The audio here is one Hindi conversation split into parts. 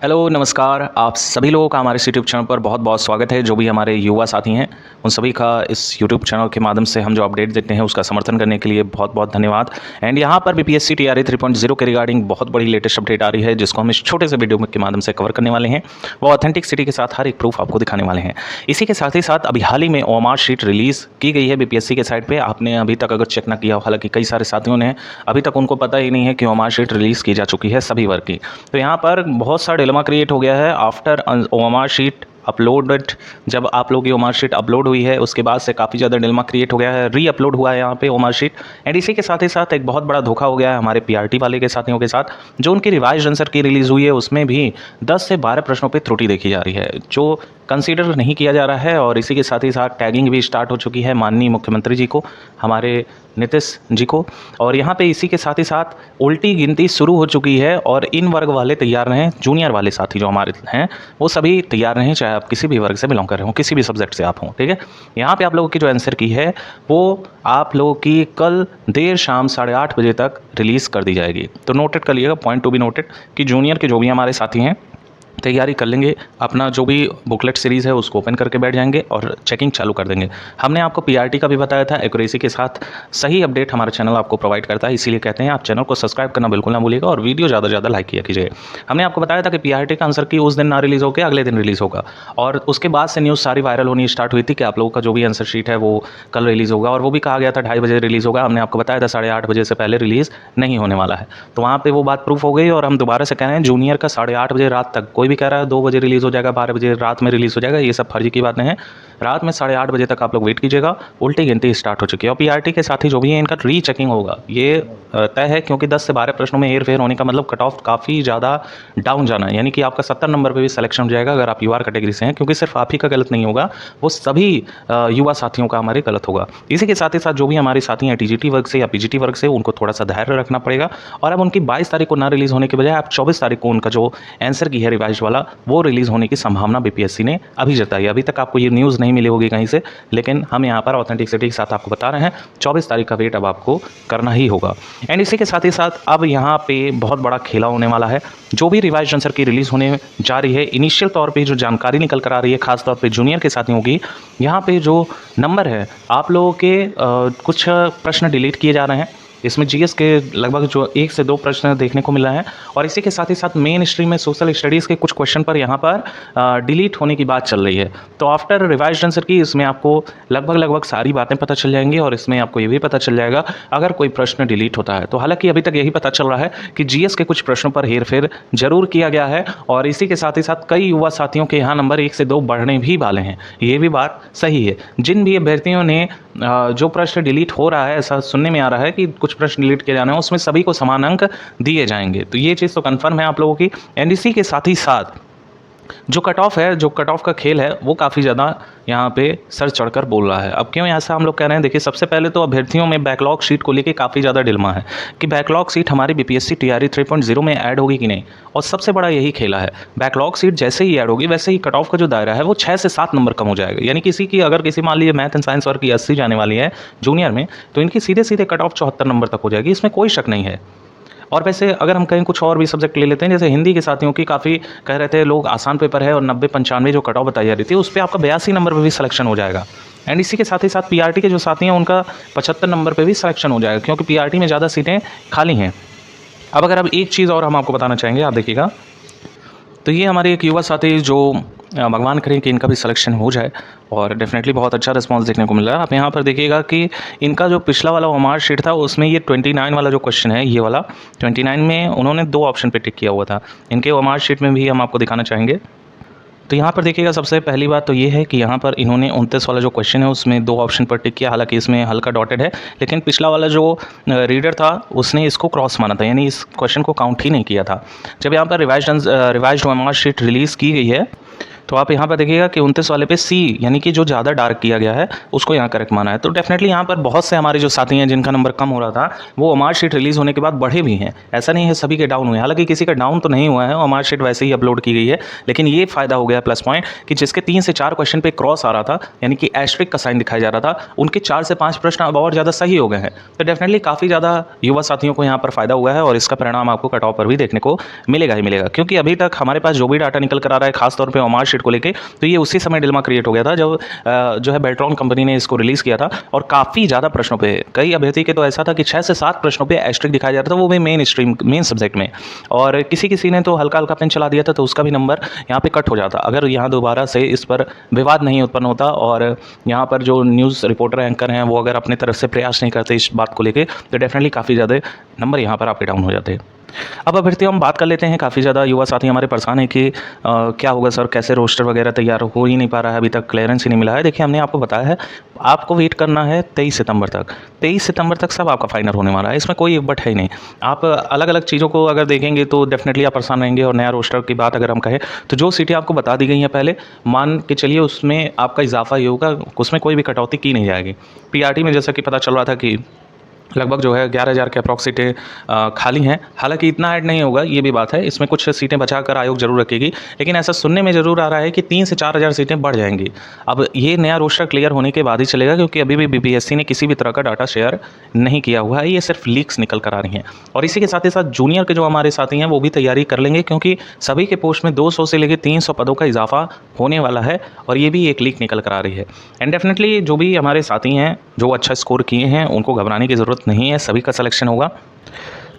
हेलो नमस्कार, आप सभी लोगों का हमारे इस यूट्यूब चैनल पर बहुत बहुत स्वागत है। जो भी हमारे युवा साथी हैं उन सभी का इस यूट्यूब चैनल के माध्यम से हम जो अपडेट देते हैं उसका समर्थन करने के लिए बहुत बहुत धन्यवाद। एंड यहाँ पर बीपीएससी टीआरई 3.0 के रिगार्डिंग बहुत बड़ी लेटेस्ट अपडेट आ रही है, जिसको हम इस छोटे से वीडियो के माध्यम से कवर करने वाले हैं। वो ऑथेंटिसिटी के साथ हर एक प्रूफ आपको दिखाने वाले हैं। इसी के साथ ही साथ अभी हाल ही में ओएमआर शीट रिलीज़ की गई है बीपीएससी के साइट पर। आपने अभी तक अगर चेक ना किया हो, हालांकि कई सारे साथियों ने अभी तक उनको पता ही नहीं है कि ओएमआर शीट रिलीज़ की जा चुकी है सभी वर्ग की। तो यहाँ पर बहुत सा डिलेमा क्रिएट हो गया है आफ्टर ओएमआर शीट अपलोडेड। जब आप लोग की ओएमआर शीट अपलोड हुई है उसके बाद से काफ़ी ज़्यादा डिलेमा क्रिएट हो गया है, री अपलोड हुआ है यहाँ पे ओएमआर शीट। एंड इसी के साथ ही साथ एक बहुत बड़ा धोखा हो गया है हमारे पीआरटी वाले के साथियों के साथ। जो उनकी रिवाइज आंसर की रिलीज़ हुई है उसमें भी 10 से 12 प्रश्नों पर त्रुटि देखी जा रही है, जो कंसीडर नहीं किया जा रहा है। और इसी के साथ ही साथ टैगिंग भी स्टार्ट हो चुकी है माननीय मुख्यमंत्री जी को, हमारे नीतीश जी को। और यहाँ पे इसी के साथ ही साथ उल्टी गिनती शुरू हो चुकी है। और इन वर्ग वाले तैयार रहें, जूनियर वाले साथी जो हमारे हैं वो सभी तैयार रहें, चाहे आप किसी भी वर्ग से बिलोंग कर रहे हो, किसी भी सब्जेक्ट से आप हों, ठीक है। यहाँ पे आप लोगों की जो आंसर की है वो आप लोगों की कल देर शाम 8:30 बजे तक रिलीज़ कर दी जाएगी। तो नोटेड कर लीजिएगा, पॉइंट टू बी नोटेड, कि जूनियर के जो भी हमारे साथी हैं तैयारी कर लेंगे, अपना जो भी बुकलेट सीरीज़ है उसको ओपन करके बैठ जाएंगे और चेकिंग चालू कर देंगे। हमने आपको पीआरटी का भी बताया था, एक्यूरेसी के साथ सही अपडेट हमारा चैनल आपको प्रोवाइड करता है, इसीलिए कहते हैं आप चैनल को सब्सक्राइब करना बिल्कुल ना भूलिएगा और वीडियो ज़्यादा से ज़्यादा लाइक किया कीजिए। हमने आपको बताया था कि पीआरटी का आंसर की उस दिन ना रिलीज़ होकर अगले दिन रिलीज़ होगा, और उसके बाद से न्यूज़ सारी वायरल होनी स्टार्ट हुई थी कि आप लोगों का जो भी आंसर शीट है वो कल रिलीज़ होगा। और वो भी कहा गया था 2:30 बजे रिलीज़ होगा। हमने आपको बताया था 8:30 बजे से पहले रिलीज़ नहीं होने वाला है। तो वहाँ पर वो बात प्रूफ हो गई। और हम दोबारा से कह रहे हैं, जूनियर का 8:30 बजे रात तक, कोई भी कह रहा है 2 बजे रिलीज़ हो जाएगा, 12 बजे रात में रिलीज़ हो जाएगा, ये सब फर्जी की बातें हैं। रात में 8:30 बजे तक आप लोग वेट कीजिएगा, उल्टी गिनती स्टार्ट हो चुकी है। और पीआरटी के साथ ही जो भी है इनका री चेकिंग होगा, ये तय है, क्योंकि 10 से 12 प्रश्नों में हेर फेर होने का मतलब कट ऑफ काफ़ी ज़्यादा डाउन जाना है। यानी कि आपका 70 नंबर पर भी सिलेक्शन हो जाएगा अगर आप यूआर कैटेगरी से हैं, क्योंकि सिर्फ आप ही का गलत नहीं होगा, वो सभी युवा साथियों का हमारे गलत होगा। इसी के साथ ही साथ जो भी हमारे साथी हैं टीजीटी वर्ग से या पीजीटी वर्ग से, उनको थोड़ा सा धैर्य रखना पड़ेगा। और अब उनकी 22 तारीख को ना रिलीज़ होने के बजाय आप 24 तारीख को उनका जो आंसर की है रिवाइज वाला वो रिलीज़ होने की संभावना बीपीएससी ने अभी जताई। अभी तक आपको ये न्यूज़ नहीं मिली होगी कहीं से, लेकिन हम यहाँ पर ऑथेंटिसिटी के साथ आपको बता रहे हैं। 24 तारीख का वेट अब आपको करना ही होगा। एंड इसी के साथ ही साथ अब यहाँ पे बहुत बड़ा खेला होने वाला है। जो भी रिवाइज आंसर की रिलीज़ होने जा रही है, इनिशियल तौर पे जो जानकारी निकल कर आ रही है, खासतौर पे जूनियर के साथियों की, यहाँ पे जो नंबर है आप लोगों के कुछ प्रश्न डिलीट किए जा रहे हैं। इसमें जीएस के लगभग जो 1 से 2 प्रश्न देखने को मिल रहे हैं। और इसी के साथ ही साथ मेन स्ट्रीम में सोशल स्टडीज़ के कुछ क्वेश्चन पर यहाँ पर डिलीट होने की बात चल रही है। तो आफ्टर रिवाइज्ड आंसर की इसमें आपको लगभग सारी बातें पता चल जाएंगी। और इसमें आपको ये भी पता चल जाएगा अगर कोई प्रश्न डिलीट होता है तो। हालांकि अभी तक यही पता चल रहा है कि जीएस के कुछ प्रश्नों पर हेरफेर जरूर किया गया है। और इसी के साथ ही साथ कई युवा साथियों के यहाँ नंबर 1 से 2 बढ़ने भी वाले हैं, ये भी बात सही है। जिन भी अभ्यर्थियों ने जो प्रश्न डिलीट हो रहा है, ऐसा सुनने में आ रहा है कि कुछ प्रश्न डिलीट किए जाने हैं, उसमें सभी को समान अंक दिए जाएंगे। तो ये चीज़ तो कंफर्म है आप लोगों की। एंड इसी के साथ ही साथ जो कट ऑफ है, जो कट ऑफ का खेल है, वो काफ़ी ज़्यादा यहाँ पे सर चढ़कर बोल रहा है। अब क्यों ऐसा हम लोग कह रहे हैं, देखिए सबसे पहले तो अभ्यर्थियों में बैकलॉग सीट को लेके काफ़ी ज़्यादा डिलेमा है कि बैकलॉग सीट हमारी बीपीएससी टीआरई 3.0 में ऐड होगी कि नहीं। और सबसे बड़ा यही खेला है, बैकलॉग सीट जैसे ही ऐड होगी वैसे ही कट ऑफ का जो दायरा है वो 6 से 7 नंबर कम हो जाएगा। यानी किसी की अगर किसी मान लीजिए मैथ एंड साइंस वर्ग की 80 जाने वाली है जूनियर में, तो इनकी सीधे सीधे कट ऑफ 74 नंबर तक हो जाएगी, इसमें कोई शक नहीं है। और वैसे अगर हम कहीं कुछ और भी सब्जेक्ट ले लेते हैं, जैसे हिंदी के साथियों की काफ़ी कह रहे थे लोग आसान पेपर है और 90-95 जो कट ऑफ बताई जा रही थी, उस पर आपका 82 नंबर पर भी सिलेक्शन हो जाएगा। एंड इसी के साथ ही साथ पीआरटी के जो साथी हैं उनका 75 नंबर पर भी सिलेक्शन हो जाएगा, क्योंकि पीआरटी में ज़्यादा सीटें खाली हैं। अब एक चीज़ और हम आपको बताना चाहेंगे, आप देखिएगा। तो ये हमारे एक युवा साथी जो भगवान करें कि इनका भी सिलेक्शन हो जाए, और डेफिनेटली बहुत अच्छा रिस्पांस देखने को मिल रहा है। आप यहाँ पर देखिएगा कि इनका जो पिछला वाला ओएमआर शीट था उसमें ये 29 वाला जो क्वेश्चन है, ये वाला 29 में उन्होंने 2 ऑप्शन पे टिक किया हुआ था। इनके ओएमआर शीट में भी हम आपको दिखाना चाहेंगे। तो यहाँ पर देखिएगा, सबसे पहली बात तो ये है कि यहाँ पर इन्होंने 29 वाला जो क्वेश्चन है उसमें 2 ऑप्शन पर टिक किया। हालांकि इसमें हल्का डॉटेड है, लेकिन पिछला वाला जो रीडर था उसने इसको क्रॉस माना था, यानी इस क्वेश्चन को काउंट ही नहीं किया था। जब यहाँ पर रिवाइज्ड ओएमआर शीट रिलीज़ की गई है तो आप यहाँ पर देखिएगा कि 29 वाले पे सी यानी कि जो ज़्यादा डार्क किया गया है उसको यहाँ करेक्ट माना है। तो डेफिनेटली यहाँ पर बहुत से हमारे जो साथी हैं जिनका नंबर कम हो रहा था वो मार्कशीट रिलीज़ होने के बाद बढ़े भी हैं। ऐसा नहीं है सभी के डाउन हुए, हालांकि किसी का डाउन तो नहीं हुआ है और मार्कशीट वैसे ही अपलोड की गई है। लेकिन ये फ़ायदा हो गया प्लस पॉइंट कि जिसके 3 से 4 क्वेश्चन पे क्रॉस आ रहा था यानी कि एस्ट्रिक का साइन दिखाया जा रहा था, उनके 4 से 5 प्रश्न अब और ज़्यादा सही हो गए हैं। तो डेफिनेटली काफ़ी ज़्यादा युवा साथियों को यहाँ पर फ़ायदा हुआ है और इसका परिणाम आपको कट ऑफ पर भी देखने को मिलेगा ही मिलेगा। क्योंकि अभी तक हमारे पास जो भी डाटा निकल कर आ रहा है खासतौर पर मार्कशीट को लेकर, तो ये उसी समय डिलेमा क्रिएट हो गया था जब जो है बेल्ट्रॉन कंपनी ने इसको रिलीज़ किया था और काफ़ी ज़्यादा प्रश्नों पे, कई अभ्यर्थी के तो ऐसा था कि 6 से 7 प्रश्नों पे एस्ट्रिक दिखाया जा रहा था, वो भी मेन सब्जेक्ट में। और किसी ने तो हल्का पेन चला दिया था तो उसका भी नंबर यहाँ पे कट हो जाता अगर यहाँ दोबारा से इस पर विवाद नहीं उत्पन्न होता और यहाँ पर जो न्यूज़ रिपोर्टर एंकर हैं वो अगर अपनी तरफ से प्रयास नहीं करते इस बात को लेकर, तो डेफिनेटली काफ़ी ज़्यादा नंबर यहाँ पर आपके डाउन हो जाते हैं। अब अभ्यर्थियों हम बात कर लेते हैं, काफ़ी ज़्यादा युवा साथी हमारे परेशान हैं कि क्या होगा सर, कैसे रोस्टर वगैरह तैयार हो ही नहीं पा रहा है, अभी तक क्लियरेंस ही नहीं मिला है। देखिए हमने आपको बताया है आपको वेट करना है 23 सितंबर तक। 23 सितंबर तक सब आपका फाइनल होने वाला है, इसमें कोई बट है ही नहीं। आप अलग अलग चीज़ों को अगर देखेंगे तो डेफिनेटली आप परेशान रहेंगे। और नया रोस्टर की बात अगर हम कहें तो जो सीटें आपको बता दी गई हैं पहले, मान के चलिए उसमें आपका इजाफा ही होगा, उसमें कोई भी कटौती की नहीं जाएगी। पीआरटी में जैसा कि पता चल रहा था कि लगभग जो है 11,000 के अप्रॉक्स सीटें खाली हैं। हालांकि इतना ऐड नहीं होगा, ये भी बात है, इसमें कुछ सीटें बचाकर आयोग जरूर रखेगी। लेकिन ऐसा सुनने में ज़रूर आ रहा है कि 3 से 4,000 सीटें बढ़ जाएंगी। अब ये नया रोस्टर क्लियर होने के बाद ही चलेगा, क्योंकि अभी भी बीपीएससी ने किसी भी तरह का डाटा शेयर नहीं किया हुआ है, ये सिर्फ लीक्स निकल कर आ रही हैं। और इसी के साथ ही साथ जूनियर के जो हमारे साथी हैं वो भी तैयारी कर लेंगे, क्योंकि सभी के पोस्ट में 200 से लेकर 300 पदों का इजाफा होने वाला है और ये भी एक लीक निकल कर आ रही है। एंड डेफिनेटली जो भी हमारे साथी हैं जो अच्छा स्कोर किए हैं उनको घबराने की ज़रूरत नहीं है, सभी का सिलेक्शन होगा।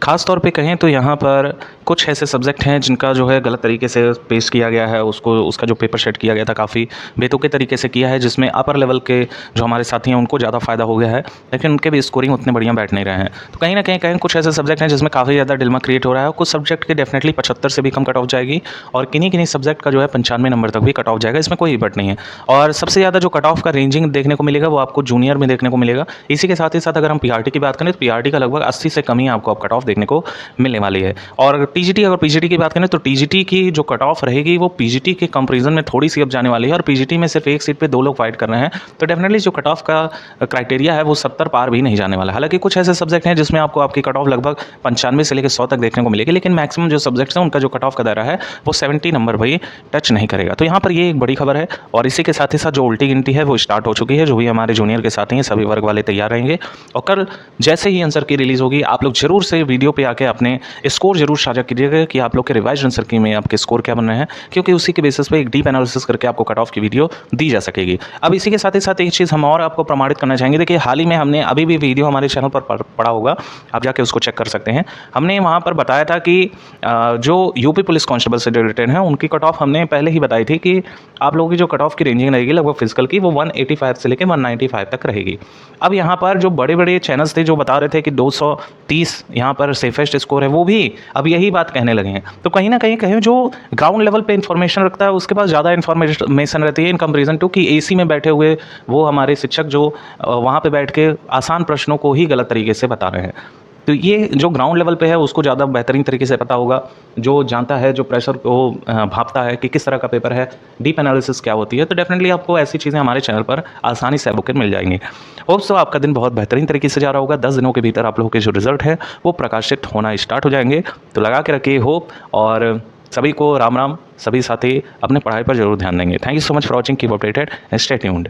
ख़ास तौर पे कहें तो यहाँ पर कुछ ऐसे सब्जेक्ट हैं जिनका जो है गलत तरीके से पेश किया गया है, उसका जो पेपर सेट किया गया था काफ़ी बेतुके तरीके से किया है, जिसमें अपर लेवल के जो हमारे साथी हैं उनको ज़्यादा फ़ायदा हो गया है, लेकिन उनके भी स्कोरिंग उतने बढ़िया बैठ नहीं रहे हैं। तो कहीं ना कहीं कुछ ऐसे सब्जेक्ट हैं जिसमें काफ़ी ज़्यादा डिलेमा क्रिएट हो रहा है। कुछ सब्जेक्ट के डेफिनेटली 75 से भी कम कट ऑफ जाएगी और किन्हीं सब्जेक्ट का जो है 95 नंबर तक भी कट ऑफ जाएगा, इसमें कोई बट नहीं है। और सबसे ज़्यादा जो कट ऑफ का रेंजिंग देखने को मिलेगा वो आपको जूनियर में देखने को मिलेगा। इसी के साथ ही साथ अगर हम पीआरटी की बात करें तो पीआरटी का लगभग 80 से कम ही आपको अब कट ऑफ देखने को मिलने वाली है। और टीजीटी, अगर पीजीटी की बात करें तो टीजीटी की जो कट ऑफ रहेगी वो पीजीटी के कंपैरिजन में थोड़ी सी अब जाने वाली है और पीजीटी में सिर्फ एक सीट पे 2 लोग फाइट कर रहे हैं। तो डेफिनेटली जो कट ऑफ का क्राइटेरिया है वो 70 पार भी नहीं जाने वाला। हालांकि कुछ ऐसे सब्जेक्ट हैं जिसमें आपको आपकी कट ऑफ लगभग 95 से लेकर 100 तक देखने को मिलेगी, लेकिन मैक्सिमम जो सब्जेक्ट्स हैं उनका जो कट ऑफ का दायरा है वो 70 नंबर भाई टच नहीं करेगा। तो यहाँ पर ये एक बड़ी खबर है। और इसी के साथ ही साथ जो उल्टी गिनती है वो स्टार्ट हो चुकी है। जो भी हमारे जूनियर के साथी हैं सभी वर्ग वाले तैयार रहेंगे और कल जैसे ही आंसर की रिलीज़ होगी आप लोग जरूर से वीडियो पे आके अपने स्कोर जरूर साझा कीजिएगा कि आप लोग के रिवाइज आंसर की में आपके स्कोर क्या बन रहे हैं, क्योंकि उसी के बेसिस पे एक डीप एनालिसिस करके आपको कट ऑफ की वीडियो दी जा सकेगी। अब इसी के साथ ही साथ एक चीज़ हम और आपको प्रमाणित करना चाहेंगे। देखिए हाल ही में हमने अभी भी वीडियो हमारे चैनल पर पड़ा होगा, आप जाके उसको चेक कर सकते हैं। हमने वहाँ पर बताया था कि जो यूपी पुलिस कांस्टेबल से रिलेटेड हैं उनकी कट ऑफ हमने पहले ही बताई थी कि आप लोगों की जो कट ऑफ की रेंजिंग रहेगी लगभग फिजिकल की वो 185 से लेकर 195 तक रहेगी। अब यहाँ पर जो बड़े बड़े चैनल्स थे जो बता रहे थे कि 230 यहाँ पर सेफेस्ट स्कोर है, वो भी अब यही बात कहने लगे हैं। तो कहीं ना कहीं जो ग्राउंड लेवल पे इन्फॉर्मेशन रखता है उसके पास ज़्यादा इन्फॉर्मेशन रहती है इन कंपेरिजन टू कि एसी में बैठे हुए वो हमारे शिक्षक जो वहाँ पे बैठ के आसान प्रश्नों को ही गलत तरीके से बता रहे हैं। तो ये जो ग्राउंड लेवल पे है उसको ज़्यादा बेहतरीन तरीके से पता होगा, जो जानता है, जो प्रेशर को भांपता है कि किस तरह का पेपर है, डीप एनालिसिस क्या होती है। तो डेफिनेटली आपको ऐसी चीज़ें हमारे चैनल पर आसानी से बुक मिल जाएंगी। होप्स तो आपका दिन बहुत बेहतरीन तरीके से जा रहा होगा। 10 दिनों के भीतर आप लोगों के जो रिजल्ट है वो प्रकाशित होना स्टार्ट हो जाएंगे। तो लगा के रखिए होप, और सभी को राम राम। सभी साथी अपने पढ़ाई पर जरूर ध्यान देंगे। Thank you so much for watching, keep updated, stay tuned.